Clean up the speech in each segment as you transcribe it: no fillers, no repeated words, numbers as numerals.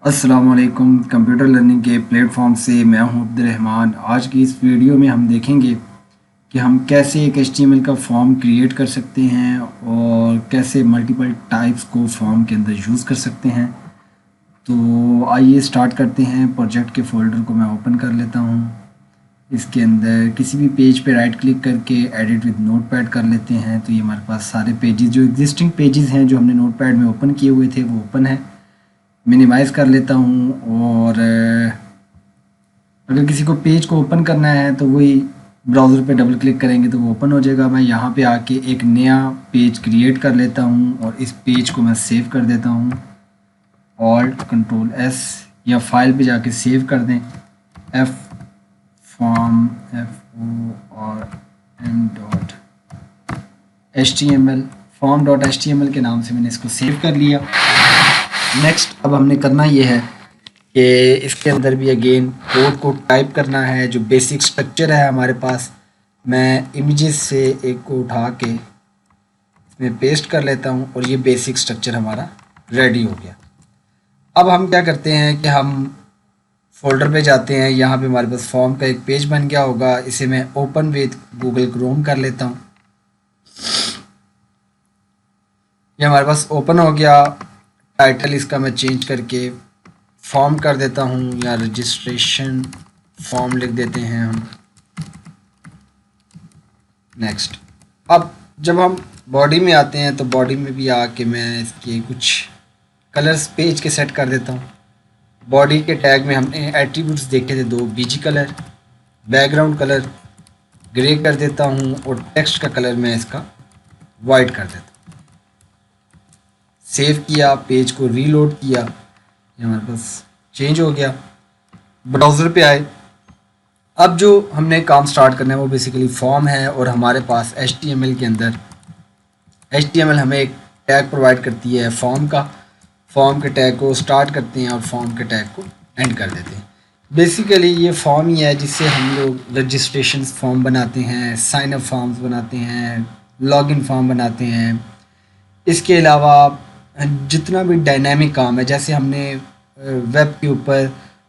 अस्सलाम वालेकुम। Computer learning के प्लेटफॉर्म से मैं हूं अब्दुर्रहमान। आज की इस वीडियो में हम देखेंगे कि हम कैसे एक HTML का फॉर्म क्रिएट कर सकते हैं और कैसे मल्टीपल टाइप्स को फॉर्म के अंदर यूज़ कर सकते हैं। तो आइए स्टार्ट करते हैं। प्रोजेक्ट के फ़ोल्डर को मैं ओपन कर लेता हूं। इसके अंदर किसी भी पेज पे राइट क्लिक करके एडिट विद नोटपैड कर लेते हैं। तो ये हमारे पास सारे पेजेस जो एग्जिस्टिंग पेजेस हैं जो हमने नोटपैड में ओपन किए हुए थे वो ओपन है। मिनिमाइज़ कर लेता हूँ और अगर किसी को पेज को ओपन करना है तो वही ब्राउज़र पे डबल क्लिक करेंगे तो वो ओपन हो जाएगा। मैं यहाँ पे आके एक नया पेज क्रिएट कर लेता हूँ और इस पेज को मैं सेव कर देता हूँ। ऑल्ट कंट्रोल S या फाइल पे जाके सेव कर दें F form FORM dot HTML के नाम से मैंने इसको सेव कर लिया। नेक्स्ट अब हमने करना ये है कि इसके अंदर भी अगेन कोड को टाइप करना है। जो बेसिक स्ट्रक्चर है हमारे पास, मैं इमेजेस से एक को उठा के इसमें पेस्ट कर लेता हूँ और ये बेसिक स्ट्रक्चर हमारा रेडी हो गया। अब हम क्या करते हैं कि हम फोल्डर पे जाते हैं। यहाँ पे हमारे पास फॉर्म का एक पेज बन गया होगा। इसे मैं ओपन विद गूगल क्रोम कर लेता हूँ। ये हमारे पास ओपन हो गया। टाइटल इसका मैं चेंज करके फॉर्म कर देता हूँ या रजिस्ट्रेशन फॉर्म लिख देते हैं हम। नेक्स्ट अब जब हम बॉडी में आते हैं तो बॉडी में भी आके मैं इसके कुछ कलर्स पेज के सेट कर देता हूँ। बॉडी के टैग में हमने एट्रीब्यूट्स देखे थे दो, BG colour, background colour grey कर देता हूँ और टेक्स्ट का कलर मैं इसका वाइट कर देता हूँ। सेव किया, पेज को रीलोड किया, ये हमारे पास चेंज हो गया। ब्राउज़र पे आए। अब जो हमने काम स्टार्ट करना है वो बेसिकली फॉर्म है और हमारे पास HTML के अंदर HTML हमें एक टैग प्रोवाइड करती है फॉर्म का। फॉर्म के टैग को स्टार्ट करते हैं और फॉर्म के टैग को एंड कर देते हैं। बेसिकली ये फॉर्म ही है जिससे हम लोग रजिस्ट्रेशन फॉर्म बनाते हैं, साइन अप फॉर्म्स बनाते हैं, लॉगिन फॉर्म बनाते हैं। इसके अलावा जितना भी डायनामिक काम है, जैसे हमने वेब के ऊपर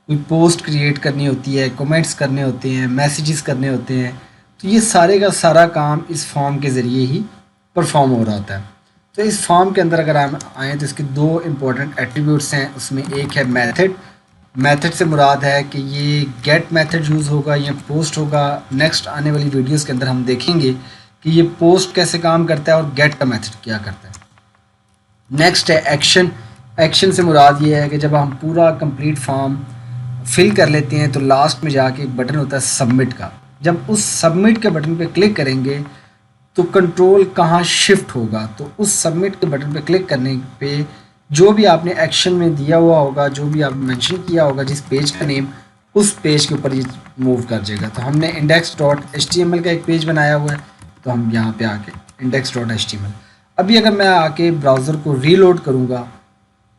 कोई पोस्ट क्रिएट करनी होती है, कमेंट्स करने होते हैं, मैसेजेस करने होते हैं, तो ये सारे का सारा काम इस फॉर्म के ज़रिए ही परफॉर्म हो रहा होता है। तो इस फॉर्म के अंदर अगर हम आएँ तो इसके दो इम्पोर्टेंट एट्रीब्यूट्स हैं। उसमें एक है मेथड। मेथड से मुराद है कि ये गेट मेथड यूज़ होगा या पोस्ट होगा। नेक्स्ट आने वाली वीडियोस के अंदर हम देखेंगे कि ये पोस्ट कैसे काम करता है और गेट का मेथड क्या करता है। नेक्स्ट है एक्शन। एक्शन से मुराद ये है कि जब हम पूरा कंप्लीट फॉर्म फिल कर लेते हैं तो लास्ट में जाके एक बटन होता है सबमिट का। जब उस सबमिट के बटन पे क्लिक करेंगे तो कंट्रोल कहाँ शिफ्ट होगा, तो उस सबमिट के बटन पे क्लिक करने पे जो भी आपने एक्शन में दिया हुआ होगा, जो भी आपने मेंशन किया होगा जिस पेज का नेम, उस पेज के ऊपर ये मूव कर जाएगा। तो हमने index.html का एक पेज बनाया हुआ है तो हम यहाँ पे आके index.html। अभी अगर मैं आके ब्राउज़र को रीलोड करूँगा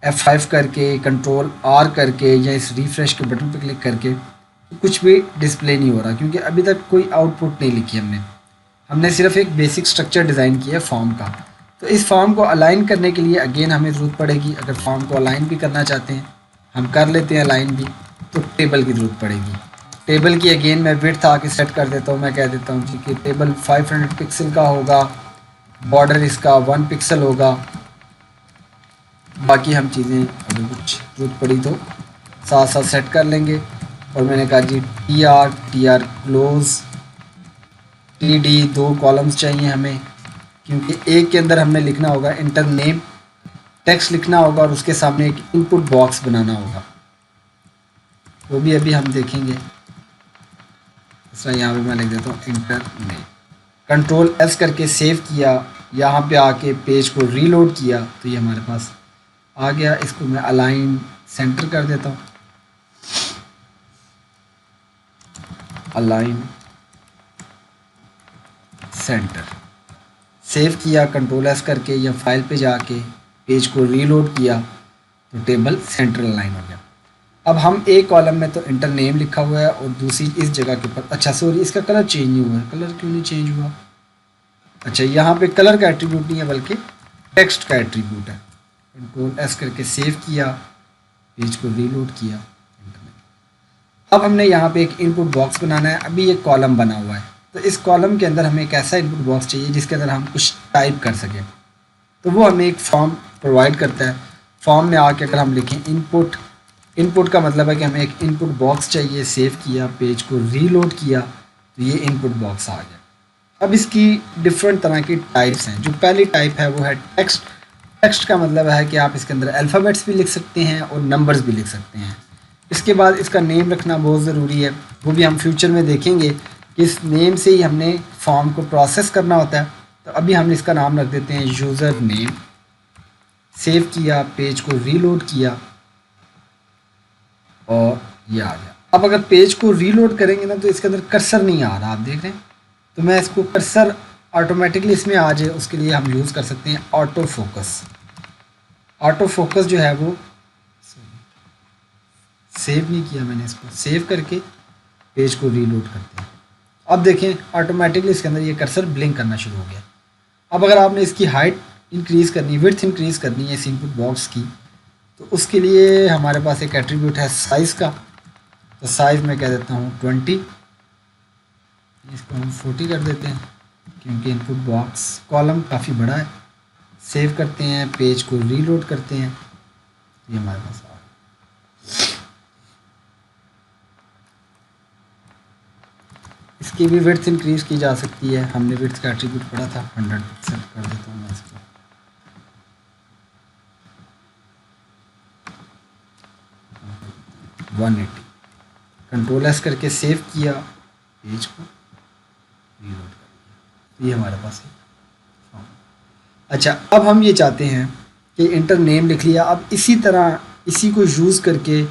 F5 करके, कंट्रोल R करके या इस रिफ़्रेश के बटन पर क्लिक करके, तो कुछ भी डिस्प्ले नहीं हो रहा क्योंकि अभी तक कोई आउटपुट नहीं लिखी हमने सिर्फ एक बेसिक स्ट्रक्चर डिज़ाइन किया है फॉर्म का। तो इस फॉर्म को अलाइन करने के लिए अगेन हमें ज़रूरत पड़ेगी, अगर फॉर्म को अलाइन भी करना चाहते हैं हम कर लेते हैं अलाइन भी, तो टेबल की ज़रूरत पड़ेगी। टेबल की अगेन मैं विड्थ आके सेट कर देता हूँ। मैं कह देता हूँ कि टेबल 500 पिक्सल का होगा, बॉर्डर इसका 1 पिक्सल होगा। बाकी हम चीज़ें अगर कुछ ज़रूरत पड़ी तो साथ साथ सेट कर लेंगे। और मैंने कहा जी TR क्लोज़ TD 2 कॉलम्स चाहिए हमें, क्योंकि एक के अंदर हमने लिखना होगा इंटर नेम, टेक्स्ट लिखना होगा और उसके सामने एक इनपुट बॉक्स बनाना होगा। वो भी अभी हम देखेंगे। यहाँ पे मैं लिख देता हूँ इंटर नेम। कंट्रोल S करके सेव किया, यहाँ पे आके पेज को रीलोड किया तो ये हमारे पास आ गया। इसको मैं अलाइन सेंटर कर देता हूँ, अलाइन सेंटर। सेव किया कंट्रोल S करके या फाइल पे जाके पेज को रीलोड किया तो टेबल सेंटर अलाइन हो गया। अब हम एक कॉलम में तो इंटर नेम लिखा हुआ है और दूसरी इस जगह के ऊपर, अच्छा सॉरी इसका कलर चेंज नहीं हुआ है। कलर क्यों नहीं चेंज हुआ? अच्छा यहाँ पे कलर का एट्रीब्यूट नहीं है बल्कि टेक्स्ट का एट्रीब्यूट है। कंट्रोल S करके सेव किया, पेज को रीलोड किया। अब हमने यहाँ पे एक इनपुट बॉक्स बनाना है। अभी एक कॉलम बना हुआ है, तो इस कॉलम के अंदर हमें एक ऐसा इनपुट बॉक्स चाहिए जिसके अंदर हम कुछ टाइप कर सकें। तो वो हमें एक फॉर्म प्रोवाइड करता है। फॉर्म में आके अगर हम लिखें इनपुट, इनपुट का मतलब है कि हमें एक इनपुट बॉक्स चाहिए। सेव किया, पेज को रीलोड किया, तो ये इनपुट बॉक्स आ गया। अब इसकी डिफरेंट तरह की टाइप्स हैं। जो पहली टाइप है वो है टेक्स्ट। टेक्स्ट का मतलब है कि आप इसके अंदर अल्फ़ाबेट्स भी लिख सकते हैं और नंबर्स भी लिख सकते हैं। इसके बाद इसका नेम रखना बहुत ज़रूरी है, वो भी हम फ्यूचर में देखेंगे कि इस नेम से ही हमने फॉर्म को प्रोसेस करना होता है। तो अभी हम इसका नाम रख देते हैं यूज़र नेम। सेव किया, पेज को रीलोड किया और ये आ गया। अब अगर पेज को रीलोड करेंगे ना तो इसके अंदर कर्सर नहीं आ रहा, आप देख रहे हैं। तो मैं इसको कर्सर ऑटोमेटिकली इसमें आ जाए उसके लिए हम यूज़ कर सकते हैं ऑटो फोकस। ऑटो फोकस जो है वो सेव नहीं किया मैंने, इसको सेव करके पेज को रीलोड करते हैं। अब देखें ऑटोमेटिकली इसके अंदर ये कर्सर ब्लिंक करना शुरू हो गया। अब अगर आपने इसकी हाइट इंक्रीज़ करनी, विड्थ इंक्रीज़ करनी है इस इनपुट बॉक्स की, तो उसके लिए हमारे पास एक एट्रीब्यूट है साइज़ का। तो साइज़ में कह देता हूँ 20, इसको हम 40 कर देते हैं क्योंकि इनपुट बॉक्स कॉलम काफ़ी बड़ा है। सेव करते हैं, पेज को रीलोड करते हैं, ये हमारे पास आ गया। इसकी भी विड्थ इंक्रीज़ की जा सकती है। हमने विड्थ का एट्रीब्यूट पढ़ा था, 100% कर देता हूँ मैं इसको। कंट्रोल एस करके सेव किया, पेज को रीलोड कर दिया, ये हमारे पास है। अच्छा, अब हम ये चाहते हैं कि इंटर नेम लिख लिया। अब इसी तरह इसी को यूज़ करके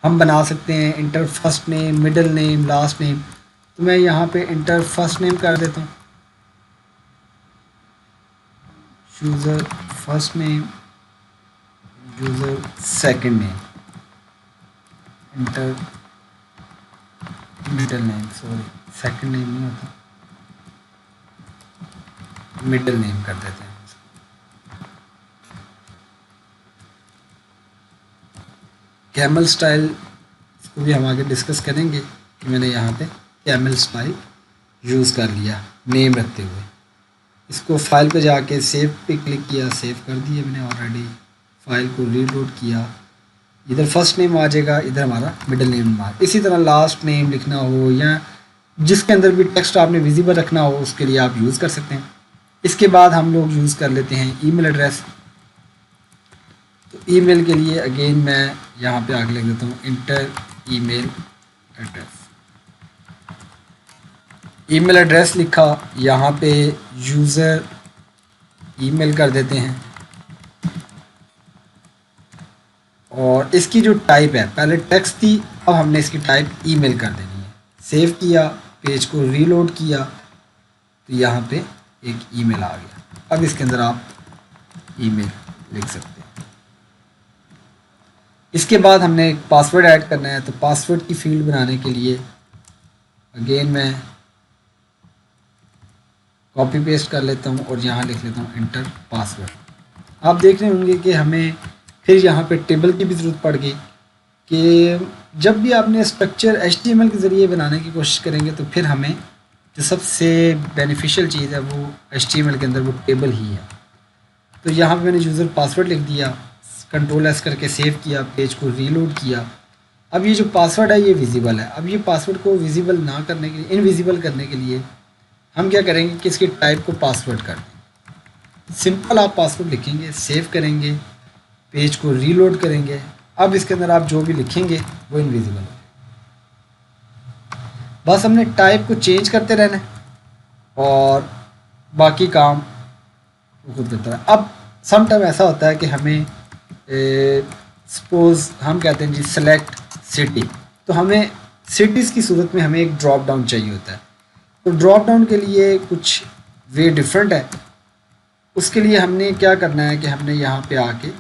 हम बना सकते हैं inter first name, middle name, last name. तो मैं यहाँ पे इंटर फर्स्ट नेम कर देता हूँ, user first name, user second name, inter middle name, sorry second name नहीं होता, मिडिल नेम कर देते हैं। कैमल स्टाइल, इसको भी हम आगे डिस्कस करेंगे कि मैंने यहाँ पे कैमल स्टाइल यूज़ कर लिया नेम रखते हुए। इसको फाइल पे जाके सेव पे क्लिक किया, सेव कर दिया मैंने ऑलरेडी। फाइल को रीलोड किया, इधर फर्स्ट नेम आ जाएगा, इधर हमारा मिडिल नेम आ। इसी तरह लास्ट नेम लिखना हो या जिसके अंदर भी टेक्स्ट आपने विजिबल रखना हो उसके लिए आप यूज़ कर सकते हैं। इसके बाद हम लोग यूज़ कर लेते हैं ईमेल एड्रेस। तो ईमेल के लिए अगेन मैं यहाँ पे आगे लिख देता हूँ inter email address. Email address लिखा, यहाँ पे यूज़र ईमेल कर देते हैं और इसकी जो टाइप है, पहले टेक्स्ट थी, अब हमने इसकी टाइप ईमेल कर देनी है। सेव किया, पेज को रीलोड किया, तो यहाँ पे एक ईमेल आ गया। अब इसके अंदर आप ईमेल लिख सकते हैं। इसके बाद हमने एक पासवर्ड ऐड करना है। तो पासवर्ड की फील्ड बनाने के लिए अगेन मैं कॉपी पेस्ट कर लेता हूँ और यहाँ लिख लेता हूँ इंटर पासवर्ड। आप देख रहे होंगे कि हमें फिर यहाँ पे टेबल की भी ज़रूरत पड़ गई कि जब भी आपने स्ट्रक्चर HTML के ज़रिए बनाने की कोशिश करेंगे तो फिर हमें जो सबसे बेनिफिशियल चीज़ है वो HTML के अंदर वो टेबल ही है। तो यहाँ पे मैंने यूज़र पासवर्ड लिख दिया, कंट्रोल एस करके सेव किया, पेज को रीलोड किया। अब ये जो पासवर्ड है ये विजिबल है। अब ये पासवर्ड को विजिबल ना करने के लिए, इनविजिबल करने के लिए हम क्या करेंगे कि इसकी टाइप को पासवर्ड कर दें। सिंपल आप पासवर्ड लिखेंगे, सेव करेंगे, पेज को रीलोड करेंगे। अब इसके अंदर आप जो भी लिखेंगे वो इनविजिबल है। बस हमने टाइप को चेंज करते रहना है और बाकी काम खुद करता है। अब सम टाइम ऐसा होता है कि हमें सपोज़ हम कहते हैं जी सेलेक्ट सिटी, तो हमें सिटीज़ की सूरत में हमें एक ड्रॉप डाउन चाहिए होता है। तो ड्रॉप डाउन के लिए कुछ वे डिफरेंट है। उसके लिए हमने क्या करना है कि हमने यहाँ पे आके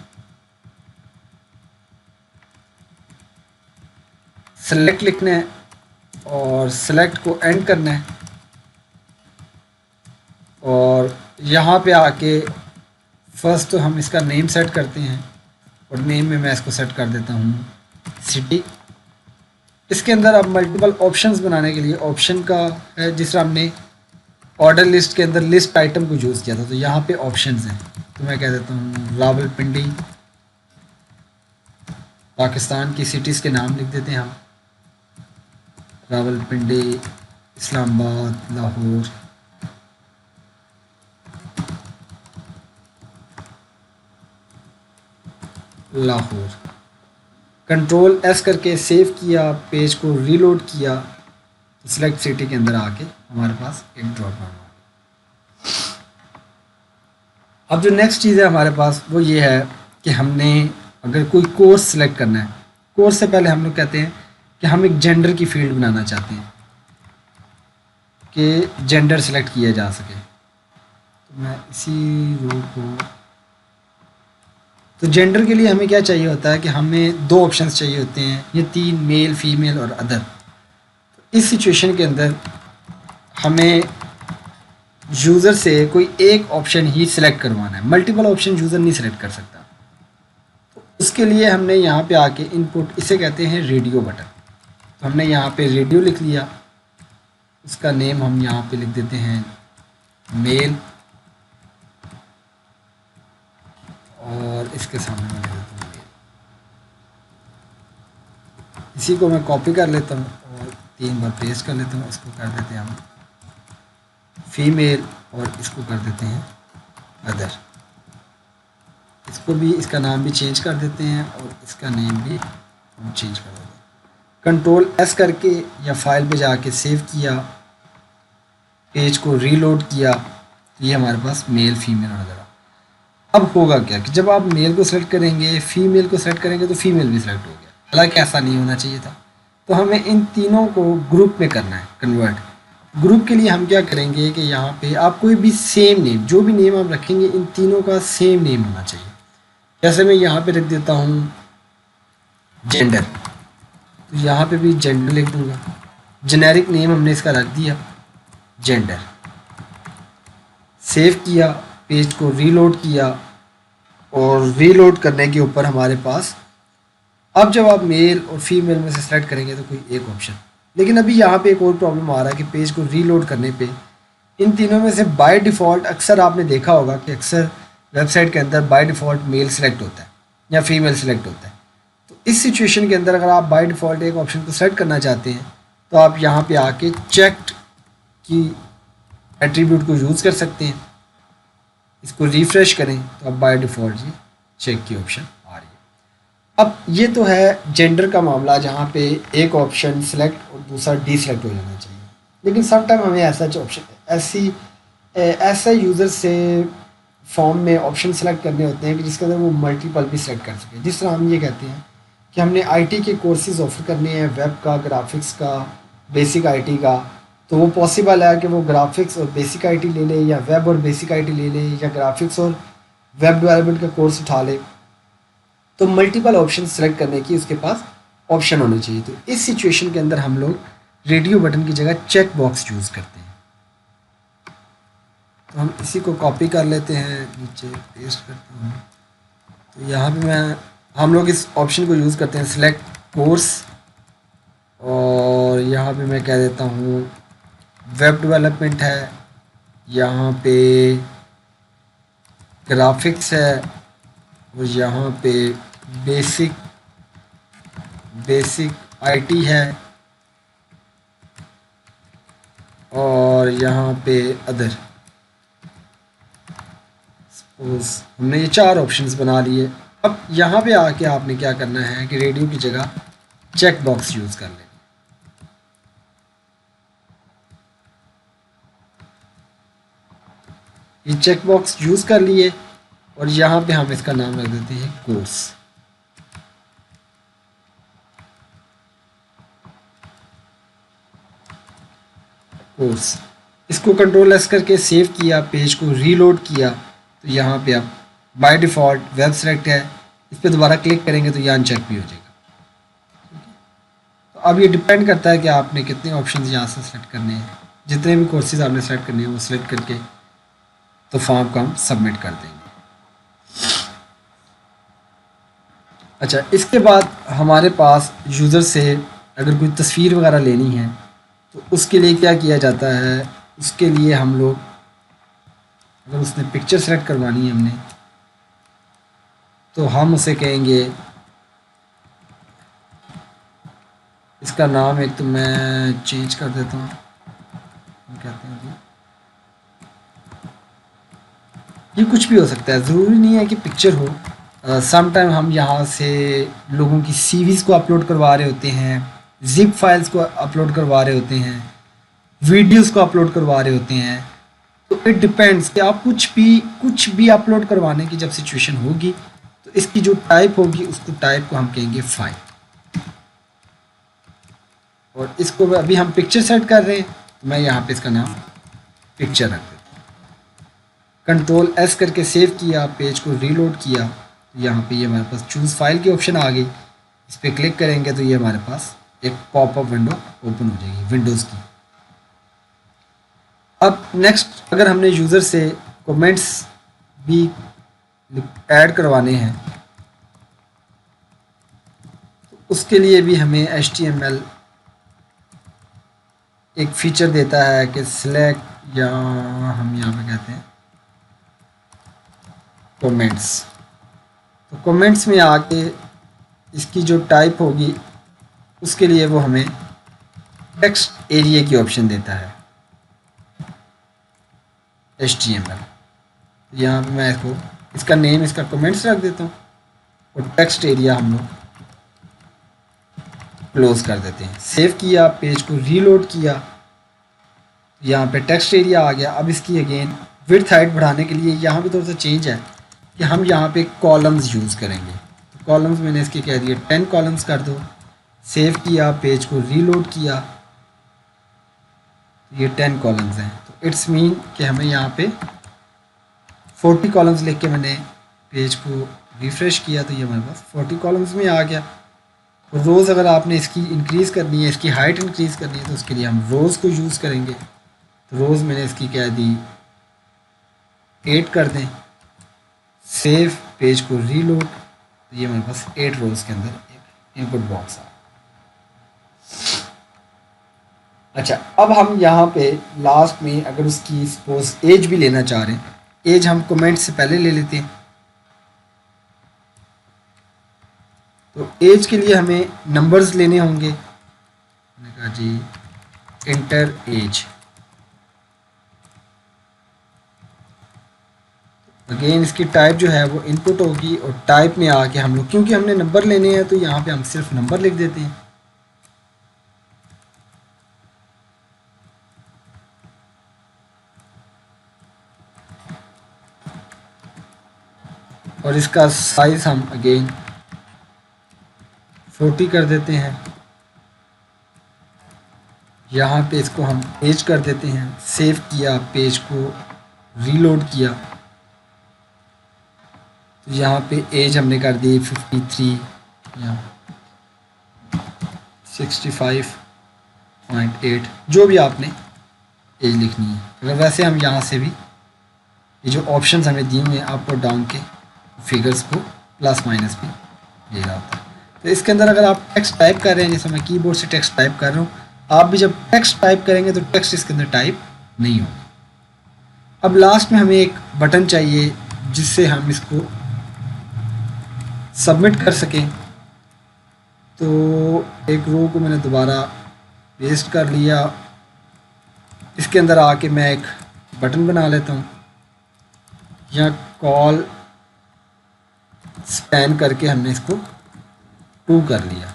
सेलेक्ट लिखना है और सेलेक्ट को एंड करना है और यहाँ पे आके फर्स्ट तो हम इसका नेम सेट करते हैं और नेम में मैं इसको सेट कर देता हूँ सिटी। इसके अंदर अब मल्टीपल ऑप्शंस बनाने के लिए ऑप्शन का है, जिस तरह हमने ऑर्डर लिस्ट के अंदर लिस्ट आइटम को यूज़ किया था, तो यहाँ पे ऑप्शंस हैं। तो मैं कह देता हूँ रावलपिंडी, पाकिस्तान की सिटीज़ के नाम लिख देते हैं हम, रावलपिंडी, इस्लामाबाद, लाहौर, लाहौर। कंट्रोल एस करके सेव किया, पेज को रीलोड किया, तो सिलेक्ट सिटी के अंदर आके हमारे पास एक ड्रॉप डाउन आ गया। अब जो नेक्स्ट चीज़ है हमारे पास वो ये है कि हमने अगर कोई कोर्स सिलेक्ट करना है, कोर्स से पहले हम लोग कहते हैं कि हम एक जेंडर की फील्ड बनाना चाहते हैं कि जेंडर सेलेक्ट किया जा सके। तो मैं इसी रो को, तो जेंडर के लिए हमें क्या चाहिए होता है कि हमें दो ऑप्शंस चाहिए होते हैं, ये तीन, मेल, फीमेल और अदर। तो इस सिचुएशन के अंदर हमें यूज़र से कोई एक ऑप्शन ही सिलेक्ट करवाना है, मल्टीपल ऑप्शन यूज़र नहीं सिलेक्ट कर सकता। तो उसके लिए हमने यहाँ पे आके इनपुट, इसे कहते हैं रेडियो बटन। तो हमने यहाँ पे रेडियो लिख लिया, उसका नेम हम यहाँ पे लिख देते हैं मेल, और इसके सामने मैं लिख देता हूँ मेल। इसी को मैं कॉपी कर लेता हूँ और 3 बार पेस्ट कर लेता हूँ। इसको कर देते हैं हम फीमेल और इसको कर देते हैं अदर। इसको भी, इसका नाम भी चेंज कर देते हैं और इसका नेम भी हम चेंज कर देते हैं। कंट्रोल एस करके या फाइल पे जाके सेव किया, पेज को रीलोड किया, तो ये हमारे पास मेल, फीमेल और अदर। अब होगा क्या कि जब आप मेल को सिलेक्ट करेंगे, फीमेल को सिलेक्ट करेंगे, तो फीमेल भी सिलेक्ट हो गया। हालांकि ऐसा नहीं होना चाहिए था। तो हमें इन तीनों को ग्रुप में करना है कन्वर्ट। ग्रुप के लिए हम क्या करेंगे कि यहाँ पे आप कोई भी सेम नेम, जो भी नेम आप रखेंगे, इन तीनों का सेम नेम होना चाहिए। जैसे मैं यहाँ पे रख देता हूँ जेंडर, तो यहाँ पे भी जेंडर लिख दूँगा। जेनेरिक नेम हमने इसका रख दिया जेंडर। सेव किया, पेज को रीलोड किया, और रीलोड करने के ऊपर हमारे पास, अब जब आप मेल और फीमेल में से सेलेक्ट करेंगे तो कोई एक ऑप्शन, लेकिन अभी यहाँ पे एक और प्रॉब्लम आ रहा है कि पेज को रीलोड करने पे इन तीनों में से बाय डिफ़ॉल्ट, अक्सर आपने देखा होगा कि अक्सर वेबसाइट के अंदर बाय डिफ़ॉल्ट मेल सेलेक्ट होता है या फीमेल सेलेक्ट होता है। तो इस सिचुएशन के अंदर अगर आप बाय डिफ़ॉल्ट एक ऑप्शन को सेलेक्ट करना चाहते हैं तो आप यहाँ पे आके चेक्ड की एट्रीब्यूट को यूज़ कर सकते हैं। इसको रिफ़्रेश करें तो अब बाय डिफ़ॉल्ट ये चेक की ऑप्शन आ रही है। अब ये तो है जेंडर का मामला, जहाँ पे एक ऑप्शन सेलेक्ट और दूसरा डीसेलेक्ट हो जाना चाहिए। लेकिन सम टाइम हमें ऐसा यूज़र से फॉर्म में ऑप्शन सेलेक्ट करने होते हैं कि जिसके अंदर वो मल्टीपल भी सेलेक्ट कर सके। जिस तरह हम ये कहते हैं कि हमने आईटी के कोर्सेज ऑफर करने हैं, वेब का, ग्राफिक्स का, बेसिक आईटी का, तो वो पॉसिबल है कि वो ग्राफिक्स और बेसिक आईटी ले ले, या वेब और बेसिक आईटी ले ले, या ग्राफिक्स और वेब डेवलपमेंट का कोर्स उठा ले। तो मल्टीपल ऑप्शन सेलेक्ट करने की उसके पास ऑप्शन होनी चाहिए। तो इस सिचुएशन के अंदर हम लोग रेडियो बटन की जगह चेक बॉक्स यूज़ करते हैं। तो हम इसी को कॉपी कर लेते हैं, नीचे पेस्ट करते हैं। तो यहाँ पे हम लोग इस ऑप्शन को यूज़ करते हैं सिलेक्ट कोर्स, और यहाँ पे मैं कह देता हूँ वेब डेवलपमेंट है, यहाँ पे ग्राफिक्स है, और यहाँ पे बेसिक आईटी है, और यहाँ पे अदर। सपोज हमने ये 4 ऑप्शंस बना लिए। अब यहाँ पे आके आपने क्या करना है कि रेडियो की जगह चेक बॉक्स यूज़ कर लें। ये चेक बॉक्स यूज़ कर लिए, और यहाँ पे हम इसका नाम रख देते हैं कोर्स। इसको कंट्रोल एस करके सेव किया, पेज को रीलोड किया, तो यहाँ पे अब बाय डिफ़ॉल्ट वेब सेलेक्ट है। इस पर दोबारा क्लिक करेंगे तो ये अनचेक भी हो जाएगा। तो अब ये डिपेंड करता है कि आपने कितने ऑप्शंस यहाँ से सेलेक्ट करने हैं। जितने भी कोर्सेज आपने सेलेक्ट करने हैं वो सिलेक्ट करके तो फॉर्म को हम सबमिट कर देंगे। अच्छा, इसके बाद हमारे पास यूज़र से अगर कोई तस्वीर वगैरह लेनी है तो उसके लिए क्या किया जाता है, उसके लिए हम लोग अगर उसने पिक्चर सेलेक्ट करवानी है हमने, तो हम उसे कहेंगे, इसका नाम एक तो मैं चेंज कर देता हूँ, हम कहते हैं जी, ये कुछ भी हो सकता है, ज़रूरी नहीं है कि पिक्चर हो। सम टाइम हम यहाँ से लोगों की सीवीज़ को अपलोड करवा रहे होते हैं, जिप फाइल्स को अपलोड करवा रहे होते हैं, वीडियोस को अपलोड करवा रहे होते हैं। तो इट डिपेंड्स कि आप कुछ भी अपलोड करवाने की जब सिचुएशन होगी तो इसकी जो टाइप होगी उसको टाइप को हम कहेंगे फाइल। और इसको अभी हम पिक्चर सेट कर रहे हैं तो मैं यहाँ पे इसका नाम पिक्चर रख देता हूँ। कंट्रोल एस करके सेव किया, पेज को रीलोड किया, तो यहाँ पे ये हमारे पास चूज़ फाइल की ऑप्शन आ गई। इस पर क्लिक करेंगे तो ये हमारे पास एक पॉपअप विंडो ओपन हो जाएगी विंडोज़ की। अब नेक्स्ट अगर हमने यूज़र से कमेंट्स भी ऐड करवाने हैं तो उसके लिए भी हमें HTML एक फीचर देता है कि सिलेक्ट, या हम यहाँ पे कहते हैं कमेंट्स। तो कमेंट्स में आके इसकी जो टाइप होगी उसके लिए वो हमें टेक्स्ट एरिया की ऑप्शन देता है HTML। यहाँ पे मैं इसको इसका नेम इसका कमेंट्स रख देता हूँ और टेक्स्ट एरिया हम लोग क्लोज कर देते हैं। सेव किया, पेज को रीलोड किया, यहाँ पे टेक्स्ट एरिया आ गया। अब इसकी अगेन विड्थ हाइट बढ़ाने के लिए यहाँ पे थोड़ा सा चेंज है कि हम यहाँ पे कॉलम्स यूज़ करेंगे। तो कॉलम्स मैंने इसके कह दिए 10 कॉलम्स कर दो। सेव किया, पेज को रीलोड किया, ये 10 कॉलम्स हैं। तो इट्स मीन कि हमें यहाँ पे 40 कॉलम्स लिख के मैंने पेज को रिफ़्रेश किया तो ये हमारे पास 40 कॉलम्स में आ गया। और रोज़ अगर आपने इसकी इंक्रीज़ करनी है, इसकी हाइट इंक्रीज़ करनी है, तो उसके लिए हम रोज़ को यूज़ करेंगे। तो रोज़ मैंने इसकी कह दी 8 कर दें। सेव, पेज को रीलोड, तो ये हमारे पास 8 रोज़ के अंदर एक इनपुट बॉक्स आ। अच्छा, अब हम यहाँ पे लास्ट में अगर उसकी सपोज एज भी लेना चाह रहे हैं, एज हम कमेंट से पहले ले लेते हैं। तो एज के लिए हमें नंबर्स लेने होंगे। मैंने कहा जी इंटर एज। अगेन इसकी टाइप जो है वो इनपुट होगी और टाइप में आके हम लोग, क्योंकि हमने नंबर लेने हैं तो यहाँ पे हम सिर्फ नंबर लिख देते हैं। और इसका साइज हम अगेन 40 कर देते हैं। यहाँ पे इसको हम एज कर देते हैं। सेव किया, पेज को रीलोड किया, तो यहाँ पे एज हमने कर दी 53 या 65.8, जो भी आपने एज लिखनी है। अगर वैसे हम यहाँ से भी ये जो ऑप्शंस हमें दिए हुए हैं अप और डाउन के, फिगर्स को प्लस माइनस भी दे रहा होता है। तो इसके अंदर अगर आप टेक्स्ट टाइप कर रहे हैं, जैसे मैं कीबोर्ड से टेक्स्ट टाइप कर रहा हूँ, आप भी जब टेक्स्ट टाइप करेंगे तो टेक्स्ट इसके अंदर टाइप नहीं होगा। अब लास्ट में हमें एक बटन चाहिए जिससे हम इसको सबमिट कर सकें। तो एक रो को मैंने दोबारा पेस्ट कर लिया, इसके अंदर आके मैं एक बटन बना लेता हूँ, या कॉल स्पैन करके हमने इसको 2 कर लिया।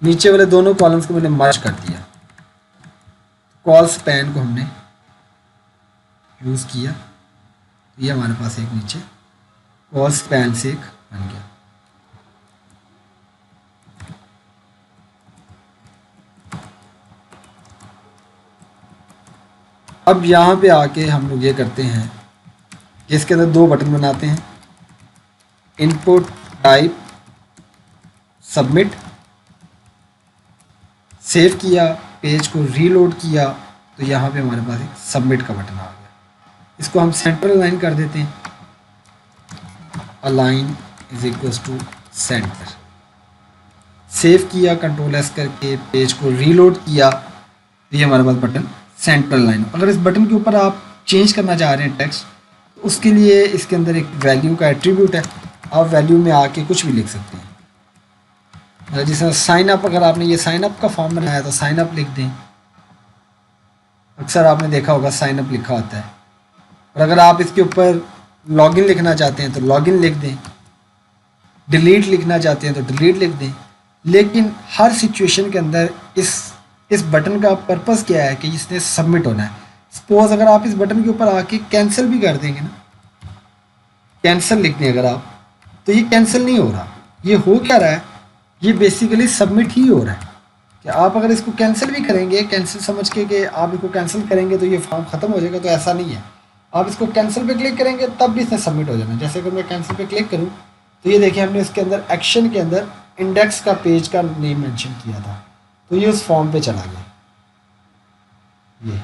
नीचे वाले दोनों कॉलम्स को मैंने मर्ज कर दिया। कॉल स्पैन को हमने यूज़ किया, ये हमारे पास एक नीचे कॉल स्पैन से एक बन गया। अब यहाँ पे आके हम लोग ये करते हैं कि इसके अंदर 2 बटन बनाते हैं, इनपुट टाइप सबमिट। सेव किया, पेज को रीलोड किया, तो यहाँ पे हमारे पास एक सबमिट का बटन आ गया। इसको हम सेंटर अलाइन कर देते हैं, align is equals to center. Save किया कंट्रोल एस करके, पेज को रीलोड किया, तो ये हमारे पास बटन सेंट्रल लाइन। अगर इस बटन के ऊपर आप चेंज करना चाह रहे हैं टेक्स्ट, तो उसके लिए इसके अंदर एक वैल्यू का एट्रीब्यूट है, आप वैल्यू में आके कुछ भी लिख सकते हैं। जैसे साइन अप, अगर आपने ये साइन अप का फॉर्म बनाया तो साइन अप लिख दें। अक्सर आपने देखा होगा साइन अप लिखा होता है। और अगर आप इसके ऊपर लॉगिन लिखना चाहते हैं तो लॉगिन लिख दें, डिलीट लिखना चाहते हैं तो डिलीट लिख दें। लेकिन हर सिचुएशन के अंदर इस बटन का पर्पस क्या है कि इसने सबमिट होना है। सपोज अगर आप इस बटन के ऊपर आके कैंसिल भी कर देंगे ना, कैंसिल लिख दें अगर आप, तो ये कैंसिल नहीं हो रहा। ये हो क्या रहा है, ये बेसिकली सबमिट ही हो रहा है। कि आप अगर इसको कैंसिल भी करेंगे, कैंसिल समझ के कि आप इसको कैंसिल करेंगे तो ये फॉर्म ख़त्म हो जाएगा, तो ऐसा नहीं है। आप इसको कैंसिल पे क्लिक करेंगे तब भी इसने सबमिट हो जाना। जैसे अगर मैं कैंसिल पे क्लिक करूँ तो ये देखिए हमने इसके अंदर एक्शन के अंदर इंडेक्स का पेज का नेम मेंशन किया था, तो ये उस फॉर्म पे चला गया। ये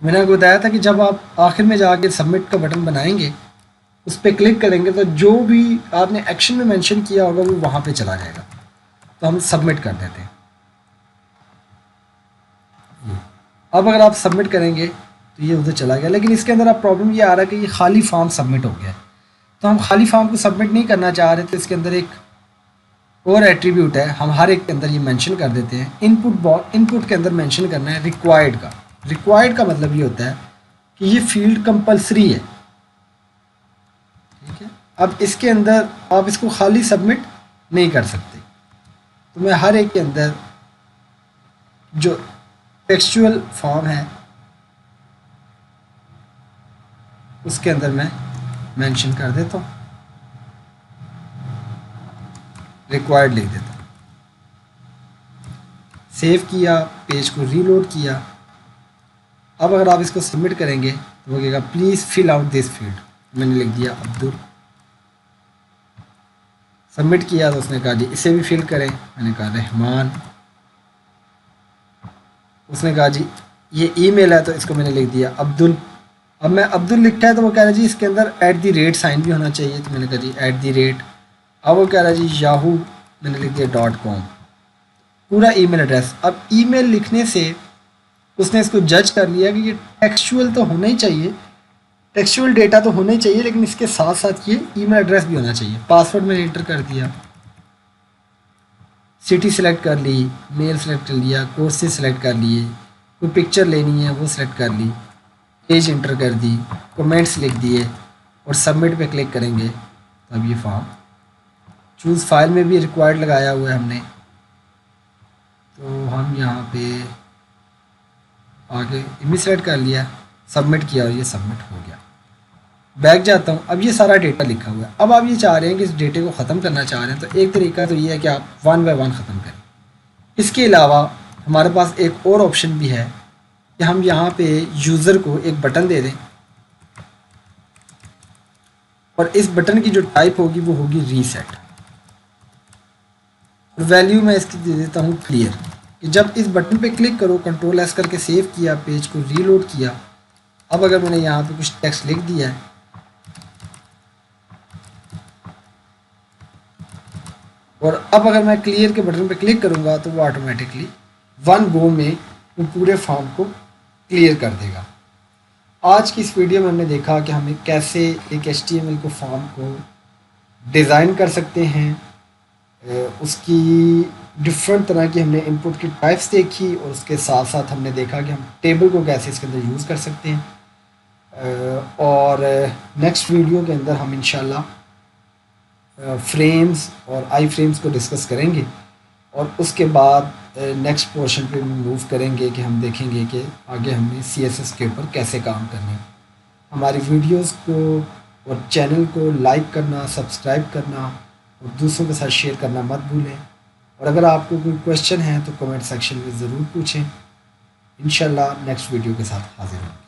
मैंने आपको बताया था कि जब आप आखिर में जाके सबमिट का बटन बनाएंगे, उस पर क्लिक करेंगे तो जो भी आपने एक्शन में मेंशन किया होगा वो वहाँ पे चला जाएगा। तो हम सबमिट कर देते हैं। अब अगर आप सबमिट करेंगे तो ये उधर चला गया, लेकिन इसके अंदर अब प्रॉब्लम ये आ रहा है कि ये खाली फॉर्म सबमिट हो गया है। तो हम खाली फॉर्म को सबमिट नहीं करना चाह रहे, तो इसके अंदर एक और एट्रीब्यूट है, हम हर एक के अंदर ये मेंशन कर देते हैं। इनपुट के अंदर मेंशन करना है रिक्वायर्ड का। रिक्वायर्ड का मतलब ये होता है कि ये फील्ड कंपलसरी है, ठीक है। अब इसके अंदर आप इसको खाली सबमिट नहीं कर सकते, तो मैं हर एक के अंदर जो टेक्सचुअल फॉर्म है उसके अंदर मैं मेंशन कर देता हूँ, रिक्वायर्ड लिख देता हूँ। सेव किया, पेज को रीलोड किया। अब अगर आप इसको सबमिट करेंगे तो वो कहेगा please fill out this field. मैंने लिख दिया अब्दुल। सबमिट किया तो उसने कहा जी इसे भी फिल करें। मैंने कहा रहमान। उसने कहा जी ये ईमेल है, तो इसको मैंने लिख दिया अब्दुल। अब मैं अब्दुल लिखा है तो वो कह रहा है जी इसके अंदर @ साइन भी होना चाहिए, तो मैंने कहा जी @ अब वो कह रहा है जी याहू, मैंने लिख दिया .com, पूरा ईमेल एड्रेस। अब ईमेल लिखने से उसने इसको जज कर लिया कि ये टेक्सचुअल तो होना ही चाहिए, टेक्सचुअल डेटा तो होना ही चाहिए, लेकिन इसके साथ साथ ये ईमेल एड्रेस भी होना चाहिए। पासवर्ड मैंने इंटर कर दिया, सिटी सेलेक्ट कर ली, मेल सेलेक्ट कर लिया, कोर्सेज सेलेक्ट कर लिए, कोई पिक्चर लेनी है वो सेलेक्ट कर ली, पेज इंटर कर दी, कमेंट्स लिख दिए और सबमिट पे क्लिक करेंगे तो अब ये फॉर्म चूज़ फाइल में भी रिक्वायर्ड लगाया हुआ है हमने। तो हम यहाँ पे आगे इमेज सेलेक्ट कर लिया, सबमिट किया और ये सबमिट हो गया। बैक जाता हूँ, अब ये सारा डेटा लिखा हुआ है। अब आप ये चाह रहे हैं कि इस डेटे को ख़त्म करना चाह रहे हैं, तो एक तरीका तो ये है कि आप 1 बाय 1 ख़त्म करें। इसके अलावा हमारे पास एक और ऑप्शन भी है कि हम यहाँ पे यूज़र को एक बटन दे दें और इस बटन की जो टाइप होगी वो होगी रीसेट। वैल्यू मैं इसकी दे देता हूँ क्लियर, कि जब इस बटन पे क्लिक करो, कंट्रोल एस करके सेव किया, पेज को रीलोड किया। अब अगर मैंने यहाँ पे कुछ टेक्स्ट लिख दिया है और अब अगर मैं क्लियर के बटन पे क्लिक करूँगा तो वो ऑटोमेटिकली 1 गो में वो पूरे फॉर्म को क्लियर कर देगा। आज की इस वीडियो में हमने देखा कि हमें कैसे एक HTML को फॉर्म को डिज़ाइन कर सकते हैं। उसकी डिफरेंट तरह की हमने इनपुट की टाइप्स देखी और उसके साथ साथ हमने देखा कि हम टेबल को कैसे इसके अंदर यूज़ कर सकते हैं। और नेक्स्ट वीडियो के अंदर हम इंशाल्लाह फ्रेम्स और आई फ्रेम्स को डिस्कस करेंगे और उसके बाद नेक्स्ट पोर्शन पे मूव करेंगे कि हम देखेंगे कि आगे हमें CSS के ऊपर कैसे काम करना है। हमारी वीडियोस को और चैनल को लाइक करना, सब्सक्राइब करना और दूसरों के साथ शेयर करना मत भूलें। और अगर आपको कोई क्वेश्चन है तो कमेंट सेक्शन में ज़रूर पूछें। इंशाल्लाह नेक्स्ट वीडियो के साथ हाजिर हूँ।